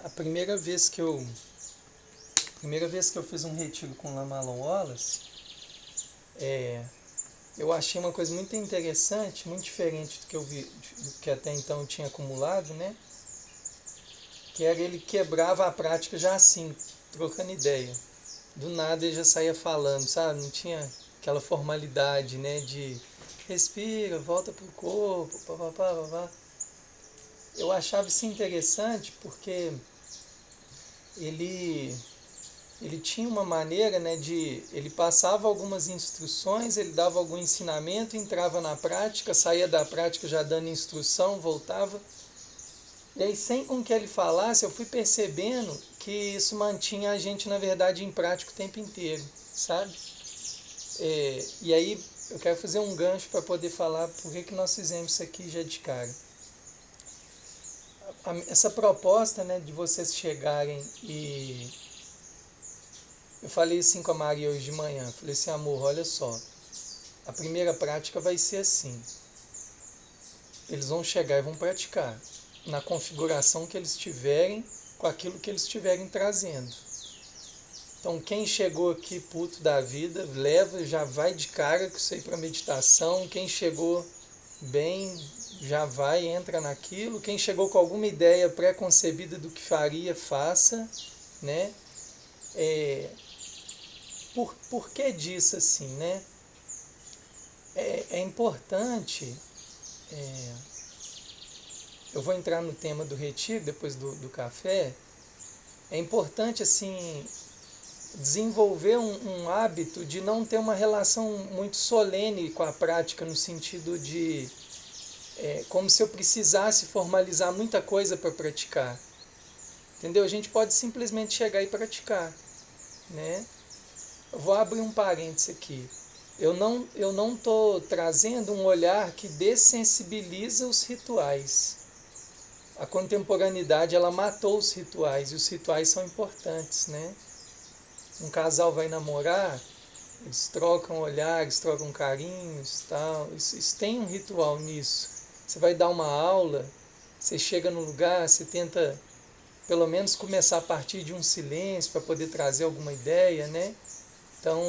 A primeira vez que eu fiz um retiro com Lama Alon Wallace, eu achei uma coisa muito interessante, muito diferente do que eu vi, do que até então eu tinha acumulado, né? Que era ele quebrava a prática já assim, trocando ideia. Do nada ele já saía falando, sabe? Não tinha aquela formalidade, né? De respira, volta pro corpo, papapá, papá. Eu achava isso interessante porque ele ele tinha uma maneira, né, ele passava algumas instruções, ele dava algum ensinamento, entrava na prática, saía da prática já dando instrução, voltava. E aí, sem com que ele falasse, eu fui percebendo que isso mantinha a gente, na verdade, em prática o tempo inteiro, sabe? E aí, eu quero fazer um gancho para poder falar por que nós fizemos isso aqui já de cara. Essa proposta, né, de vocês chegarem e... Eu falei assim com a Maria hoje de manhã, falei assim, amor, olha só, a primeira prática vai ser assim, eles vão chegar e vão praticar na configuração que eles tiverem, com aquilo que eles estiverem trazendo. Então quem chegou aqui puto da vida, leva, já vai de cara com isso aí para meditação. Quem chegou bem, já vai, entra naquilo. Quem chegou com alguma ideia pré-concebida do que faria, faça, né? Por que disso assim, né? É importante, eu vou entrar no tema do retiro depois do café, é importante assim desenvolver um hábito de não ter uma relação muito solene com a prática, no sentido de como se eu precisasse formalizar muita coisa para praticar. Entendeu? A gente pode simplesmente chegar e praticar, né? Eu vou abrir um parênteses aqui. Eu não estou trazendo um olhar que dessensibiliza os rituais. A contemporaneidade ela matou os rituais e os rituais são importantes, né? Um casal vai namorar, eles trocam olhares, trocam carinhos, tal. Isso tem um ritual nisso. Você vai dar uma aula, você chega no lugar, você tenta pelo menos começar a partir de um silêncio para poder trazer alguma ideia, né? Então,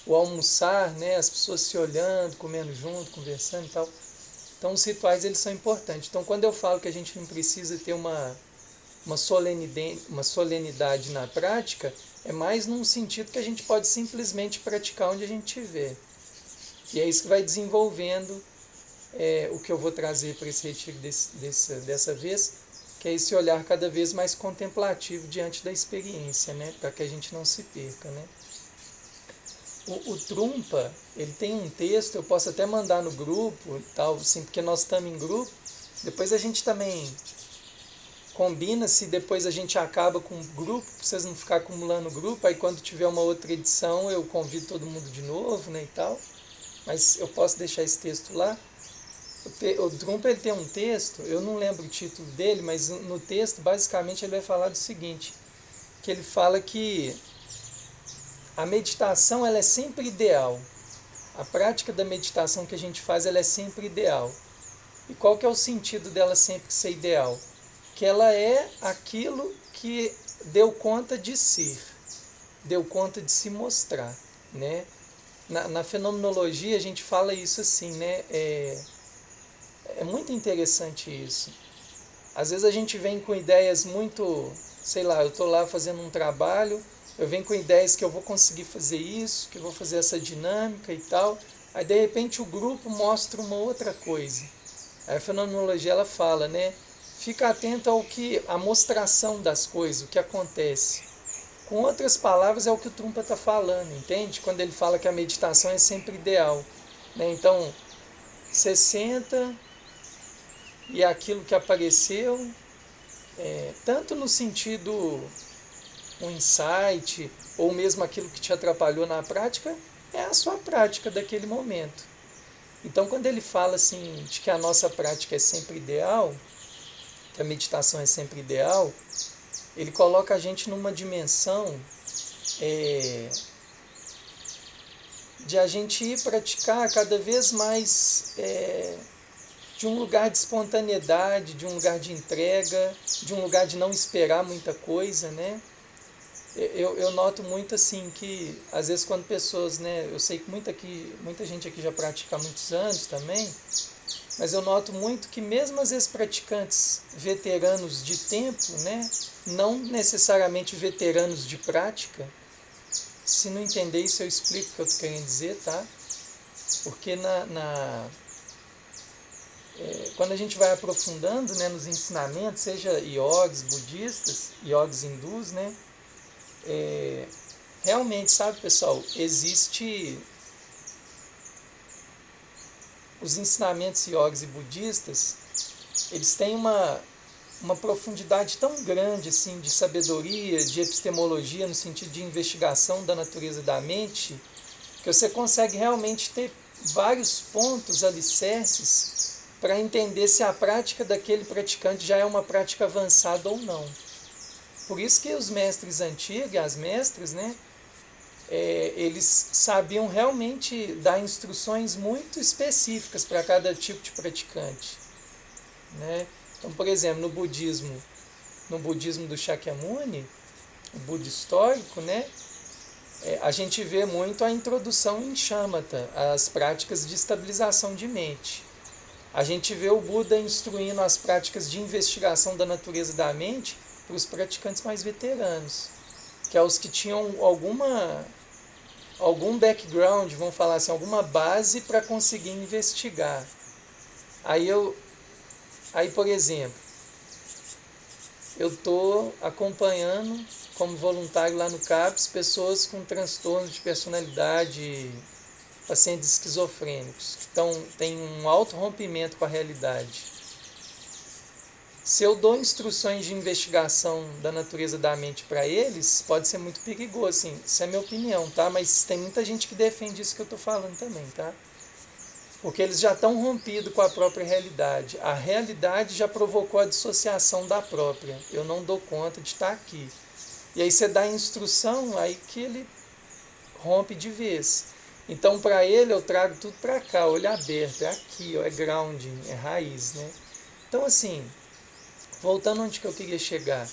o almoçar, né? As pessoas se olhando, comendo junto, conversando e tal. Então, os rituais eles são importantes. Então, quando eu falo que a gente não precisa ter uma solenidade na prática, é mais num sentido que a gente pode simplesmente praticar onde a gente estiver. E é isso que vai desenvolvendo o que eu vou trazer para esse retiro dessa vez, que é esse olhar cada vez mais contemplativo diante da experiência, né? Para que a gente não se perca, né? O Trumpa, ele tem um texto, eu posso até mandar no grupo, tal, assim, porque nós estamos em grupo. Depois a gente também combina se depois a gente acaba com o grupo, para vocês não ficar acumulando o grupo, aí quando tiver uma outra edição eu convido todo mundo de novo, né, e tal. Mas eu posso deixar esse texto lá. O Trumpa ele tem um texto, eu não lembro o título dele, mas no texto basicamente ele vai falar do seguinte, que ele fala que a meditação ela é sempre ideal. A prática da meditação que a gente faz ela é sempre ideal. E qual que é o sentido dela sempre ser ideal? Que ela é aquilo que deu conta de ser, deu conta de se mostrar, né? Na fenomenologia a gente fala isso assim, né? É muito interessante isso. Às vezes a gente vem com ideias muito, sei lá, eu estou lá fazendo um trabalho, eu venho com ideias que eu vou conseguir fazer isso, que eu vou fazer essa dinâmica e tal, aí de repente o grupo mostra uma outra coisa. Aí a fenomenologia ela fala, né? Fica atento ao que a mostração das coisas, o que acontece. Com outras palavras é o que o Trumpa está falando, entende? Quando ele fala que a meditação é sempre ideal, né? Então, você senta e aquilo que apareceu, tanto no sentido um insight ou mesmo aquilo que te atrapalhou na prática, é a sua prática daquele momento. Então, quando ele fala assim de que a nossa prática é sempre ideal, que a meditação é sempre ideal, ele coloca a gente numa dimensão de a gente ir praticar cada vez mais de um lugar de espontaneidade, de um lugar de entrega, de um lugar de não esperar muita coisa, né? Eu noto muito assim que, às vezes, quando pessoas, né, eu sei que muita gente aqui já pratica há muitos anos também, mas eu noto muito que mesmo às vezes praticantes veteranos de tempo, né, não necessariamente veteranos de prática, se não entender isso eu explico o que eu estou querendo dizer, tá? Porque quando a gente vai aprofundando, né, nos ensinamentos, seja iogues budistas, iogues hindus, né, realmente, sabe, pessoal, existe os ensinamentos iogues e budistas, eles têm uma profundidade tão grande assim de sabedoria, de epistemologia no sentido de investigação da natureza da mente, que você consegue realmente ter vários pontos alicerces para entender se a prática daquele praticante já é uma prática avançada ou não. Por isso que os mestres antigos, as mestras, né, eles sabiam realmente dar instruções muito específicas para cada tipo de praticante, né? Então, por exemplo, no budismo do Shakyamuni, o Buda histórico, né, a gente vê muito a introdução em shamatha, as práticas de estabilização de mente. A gente vê o Buda instruindo as práticas de investigação da natureza da mente para os praticantes mais veteranos, que é os que tinham algum background, vamos falar assim, alguma base para conseguir investigar. Aí, por exemplo, eu estou acompanhando como voluntário lá no CAPS pessoas com transtornos de personalidade, pacientes esquizofrênicos, que têm um alto rompimento com a realidade. Se eu dou instruções de investigação da natureza da mente para eles, pode ser muito perigoso, assim, isso é minha opinião, tá? Mas tem muita gente que defende isso que eu estou falando também, tá? Porque eles já estão rompidos com a própria realidade. A realidade já provocou a dissociação da própria. Eu não dou conta de estar aqui. E aí você dá a instrução, aí que ele rompe de vez. Então, para ele, eu trago tudo para cá, olho aberto, é aqui, ó, é grounding, é raiz, né? Então, assim, voltando onde que eu queria chegar,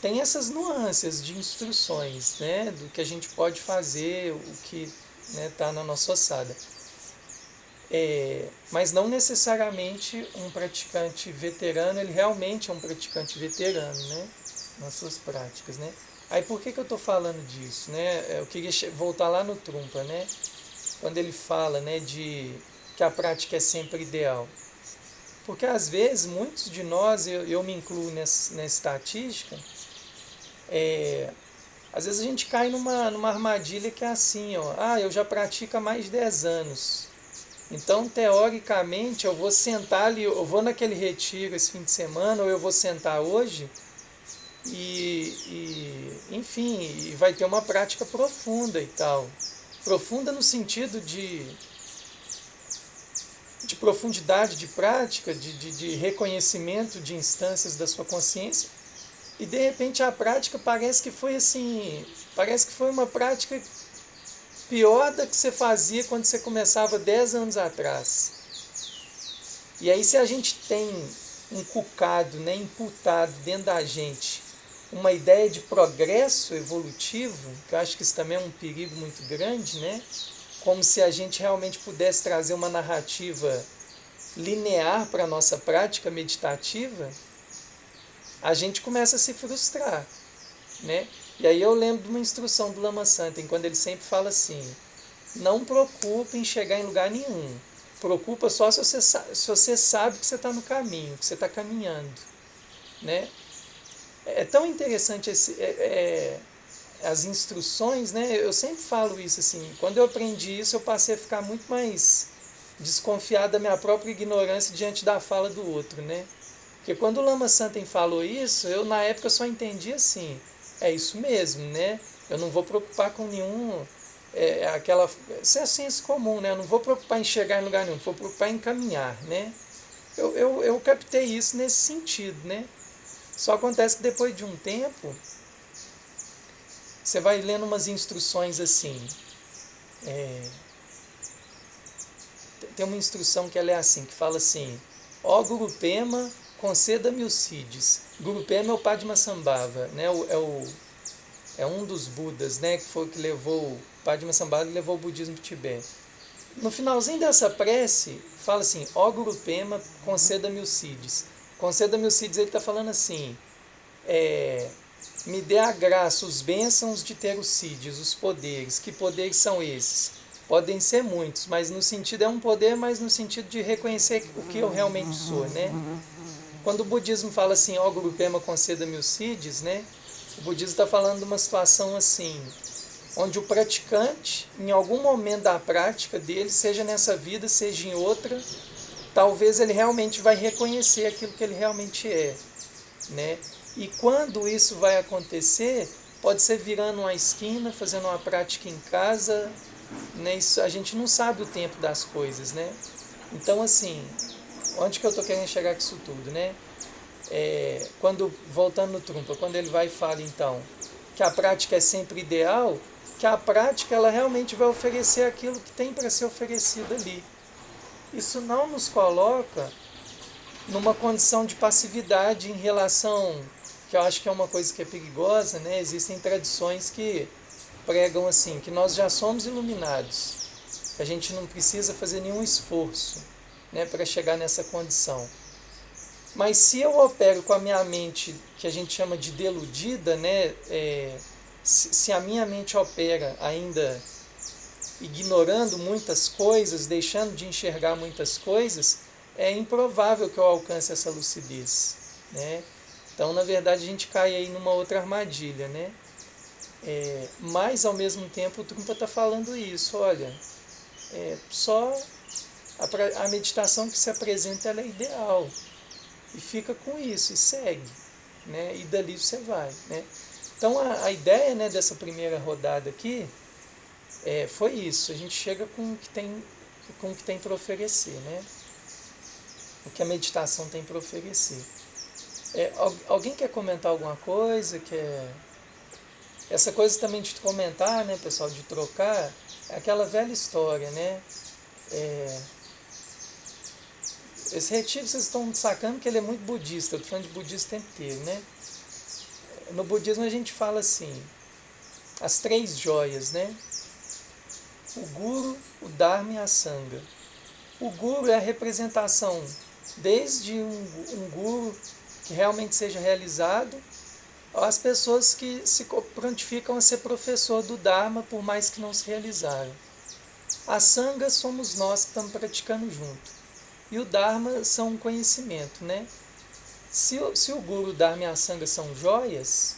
tem essas nuances de instruções, né, do que a gente pode fazer, o que está na nossa ossada. Mas não necessariamente um praticante veterano, ele realmente é um praticante veterano, né, nas suas práticas, né. Aí por que eu estou falando disso, né? Eu queria voltar lá no Trungpa, né, quando ele fala, né, de que a prática é sempre ideal. Porque às vezes muitos de nós, eu me incluo nessa estatística, às vezes a gente cai numa armadilha que é assim, ó, eu já pratico há mais de 10 anos. Então, teoricamente, eu vou sentar ali, eu vou naquele retiro esse fim de semana, ou eu vou sentar hoje, enfim, e vai ter uma prática profunda e tal. Profunda no sentido de profundidade de prática, de reconhecimento de instâncias da sua consciência, e de repente a prática parece que foi assim, parece que foi uma prática pior da que você fazia quando você começava 10 anos atrás. E aí se a gente tem inculcado, né, imputado dentro da gente uma ideia de progresso evolutivo, que eu acho que isso também é um perigo muito grande, né? Como se a gente realmente pudesse trazer uma narrativa linear para a nossa prática meditativa, a gente começa a se frustrar, né? E aí eu lembro de uma instrução do Lama Santen, quando ele sempre fala assim, não preocupe em chegar em lugar nenhum, preocupa só se você sabe que você está no caminho, que você está caminhando, né? É tão interessante as instruções, né? Eu sempre falo isso assim, quando eu aprendi isso eu passei a ficar muito mais desconfiado da minha própria ignorância diante da fala do outro, né? Porque quando o Lama Santen falou isso, eu na época só entendi assim, é isso mesmo, né? Eu não vou preocupar com nenhum, isso é senso comum, né? Eu não vou preocupar em chegar em lugar nenhum, vou preocupar em caminhar, né? Eu captei isso nesse sentido, né? Só acontece que depois de um tempo, você vai lendo umas instruções assim, tem uma instrução que ela é assim, que fala assim, Ó Gurupema, conceda-me os Siddhis. Gurupema é o Padmasambhava, né? É um dos Budas, né? Que levou o Padmasambhava e levou o budismo para o Tibete. No finalzinho dessa prece, fala assim, ó Gurupema, conceda-me os Siddhis. Conceda-me os Siddhis, ele está falando assim, me dê a graça, os bênçãos de ter os Siddhis, os poderes. Que poderes são esses? Podem ser muitos, mas no sentido, é um poder, mas no sentido de reconhecer o que eu realmente sou, né? Quando o budismo fala assim, ó Gurupema, conceda-me os Siddhis, né? O budismo está falando de uma situação assim, onde o praticante, em algum momento da prática dele, seja nessa vida, seja em outra, talvez ele realmente vai reconhecer aquilo que ele realmente é, né? E quando isso vai acontecer, pode ser virando uma esquina, fazendo uma prática em casa, né? Isso, a gente não sabe o tempo das coisas, né? Então, assim, onde que eu estou querendo chegar com isso tudo, né? Voltando no Trungpa, quando ele vai e fala, então, que a prática é sempre ideal, que a prática ela realmente vai oferecer aquilo que tem para ser oferecido ali. Isso não nos coloca numa condição de passividade em relação, que eu acho que é uma coisa que é perigosa, né? Existem tradições que pregam assim, que nós já somos iluminados, que a gente não precisa fazer nenhum esforço, né, para chegar nessa condição. Mas se eu opero com a minha mente, que a gente chama de deludida, né, se a minha mente opera ainda ignorando muitas coisas, deixando de enxergar muitas coisas, é improvável que eu alcance essa lucidez, né? Então, na verdade, a gente cai aí numa outra armadilha, né? Mas, ao mesmo tempo, o Trungpa está falando isso, olha, só a meditação que se apresenta ela é ideal, e fica com isso, e segue, né? E dali você vai, né? Então, a ideia, né, dessa primeira rodada aqui foi isso, a gente chega com o que tem para oferecer, né? O que a meditação tem para oferecer. Alguém quer comentar alguma coisa? Essa coisa também de comentar, né, pessoal, de trocar, é aquela velha história, né? Esse retiro vocês estão sacando que ele é muito budista, eu estou falando de budismo o tempo inteiro, né? No budismo a gente fala assim, as 3 joias, né? O Guru, o Dharma e a Sangha. O Guru é a representação desde um Guru que realmente seja realizado, às pessoas que se prontificam a ser professor do Dharma, por mais que não se realizaram. A Sangha somos nós que estamos praticando junto. E o Dharma são um conhecimento, né? Se o Guru, o Dharma e a Sangha são joias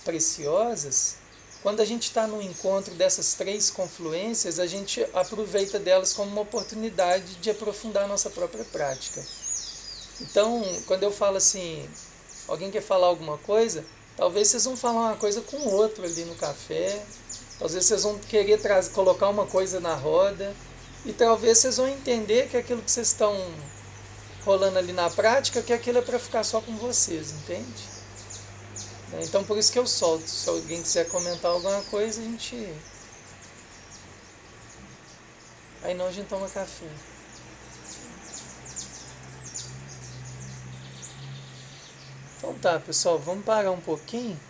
preciosas, quando a gente está no encontro dessas 3 confluências, a gente aproveita delas como uma oportunidade de aprofundar a nossa própria prática. Então, quando eu falo assim, alguém quer falar alguma coisa, talvez vocês vão falar uma coisa com o outro ali no café, talvez vocês vão querer colocar uma coisa na roda, e talvez vocês vão entender que aquilo que vocês estão rolando ali na prática, que aquilo é para ficar só com vocês, entende? Então por isso que eu solto. Se alguém quiser comentar alguma coisa, a gente... Aí não, a gente toma café. Então tá, pessoal, vamos parar um pouquinho.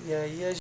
E aí a gente...